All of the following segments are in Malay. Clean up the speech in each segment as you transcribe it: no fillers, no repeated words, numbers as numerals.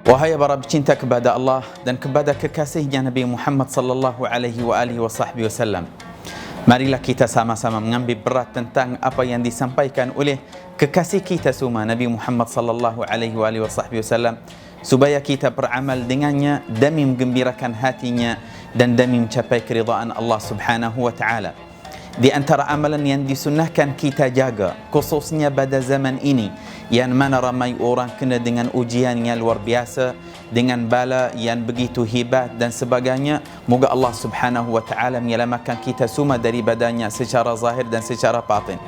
Wahai para pecinta kepada Allah dan kepada kekasihnya Nabi Muhammad sallallahu alaihi wasallam, marilah kita sama-sama mengambil berat tentang apa yang disampaikan oleh kekasih kita semua Nabi Muhammad sallallahu alaihi wasallam, supaya kita beramal dengannya demi menggembirakan hatinya dan demi mencapai keridhaan Allah Subhanahu wa taala. Di antara amalan yang disunnahkan kita jaga, khususnya pada zaman ini yang mana ramai orang kena dengan ujian yang luar biasa, dengan bala yang begitu hebat dan sebagainya. Moga Allah Subhanahu wa taala menyelamatkan kita semua daripadanya secara zahir dan secara batin.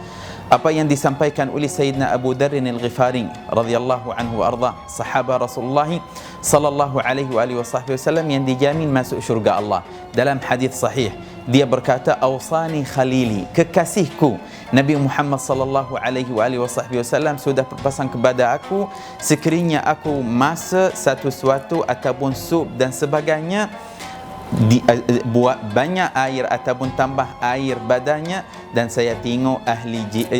Apa yang disampaikan oleh Sayyidina Abu Dharr Al-Ghifari radhiyallahu anhu arda, sahabat Rasulullah sallallahu alaihi wasallam yang dijamin masuk syurga Allah. Dalam hadis sahih, dia berkata, "Awsani khalili," kekasihku Nabi Muhammad sallallahu alaihi wasallam sudah berpesan kepada aku, sekiranya aku masak satu sesuatu ataupun sup dan sebagainya, buat banyak air ataupun tambah air badannya, dan saya tengok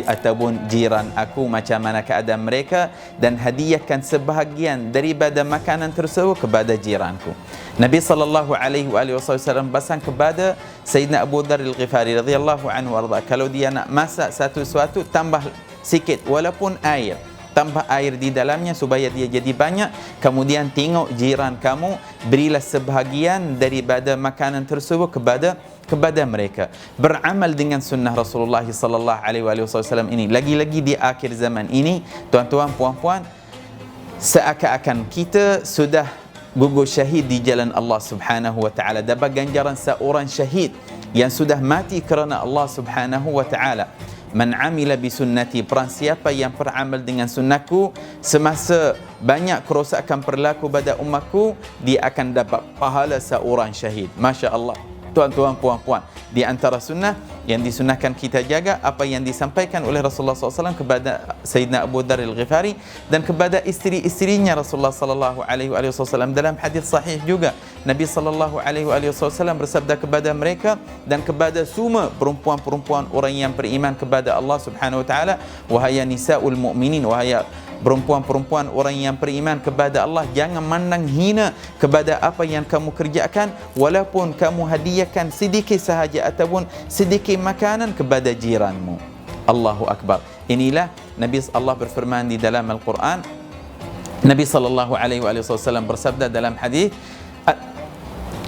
ataupun jiran aku macam mana keadaan mereka, dan hadiahkan sebahagian daripada makanan tersebut kepada jiranku. Nabi sallallahu alaihi wasallam pesan kepada Sayyidina Abu Dharr Al-Ghifari radhiyallahu anhu arda, kalau dia nak masak satu sesuatu, tambah sikit walaupun air, tambah air di dalamnya supaya dia jadi banyak. Kemudian tengok jiran kamu, berilah sebahagian daripada makanan tersebut kepada mereka. Beramal dengan sunnah Rasulullah sallallahu alaihi wasallam ini, lagi-lagi di akhir zaman ini, tuan-tuan puan-puan, seakan-akan kita sudah gugur syahid di jalan Allah Subhanahu wa taala, dapat ganjaran seorang syahid yang sudah mati kerana Allah Subhanahu wa taala. Man amila bi sunnati, perang siapa yang beramal dengan sunnahku semasa banyak kerosakan berlaku pada umatku, dia akan dapat pahala seorang syahid. Masya Allah. Tuan-tuan puan-puan, di antara sunnah yang disunahkan kita jaga apa yang disampaikan oleh Rasulullah SAW kepada Sayyidina Abu Dharr Al-Ghifari dan kepada isteri-isterinya Rasulullah sallallahu alaihi wasallam. Dalam hadis sahih juga, Nabi sallallahu alaihi wasallam bersabda kepada mereka dan kepada semua perempuan-perempuan orang yang beriman kepada Allah Subhanahu wa taala, wahai nisaul mu'minin, wahai perempuan-perempuan orang yang beriman kepada Allah, jangan mandang hina kepada apa yang kamu kerjakan, walaupun kamu hadiahkan sedikit sahaja ataupun sedikit makanan kepada jiranmu. Allahu Akbar. Inilah Nabi Allah berfirman di dalam Al-Quran. Nabi sallallahu alaihi wasallam bersabda dalam hadis,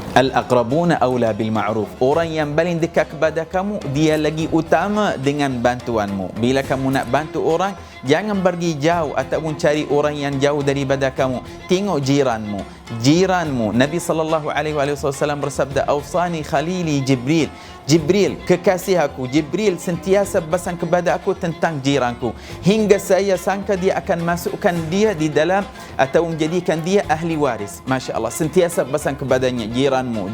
Al-aqrabuna awla bil ma'ruf, orang yang paling dekat kepada kamu dia lagi utama dengan bantuanmu. Bila kamu nak bantu orang, jangan pergi jauh ataupun cari orang yang jauh daripada kamu. Tengok jiranmu. Nabi sallallahu alaihi wasallam bersabda, "Awsani khalili Jibril." Jibril, kekasih aku, Jibril sentiasa pesan kepada aku tentang jiranku, hingga saya sangka dia akan masukkan dia di dalam atau menjadikan dia ahli waris. Masya Allah, sentiasa pesan kepadanya, jiranmu.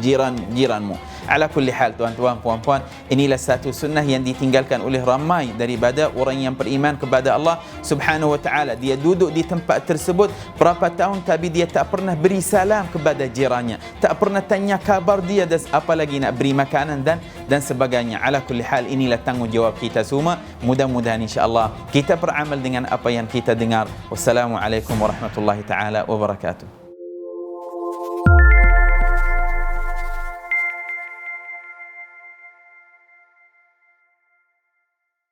Ala kulli hal, tuan-tuan puan-puan, inilah satu sunnah yang ditinggalkan oleh ramai daripada orang yang beriman kepada Allah Subhanahu wa taala. Dia duduk di tempat tersebut berapa tahun, tapi dia tak pernah beri salam kepada jirannya, tak pernah tanya kabar dia, dan apalagi nak beri makanan dan sebagainya. Ala kulli hal, inilah tanggungjawab kita semua. Mudah-mudahan insya-Allah kita beramal dengan apa yang kita dengar. Wassalamualaikum warahmatullahi taala wabarakatuh.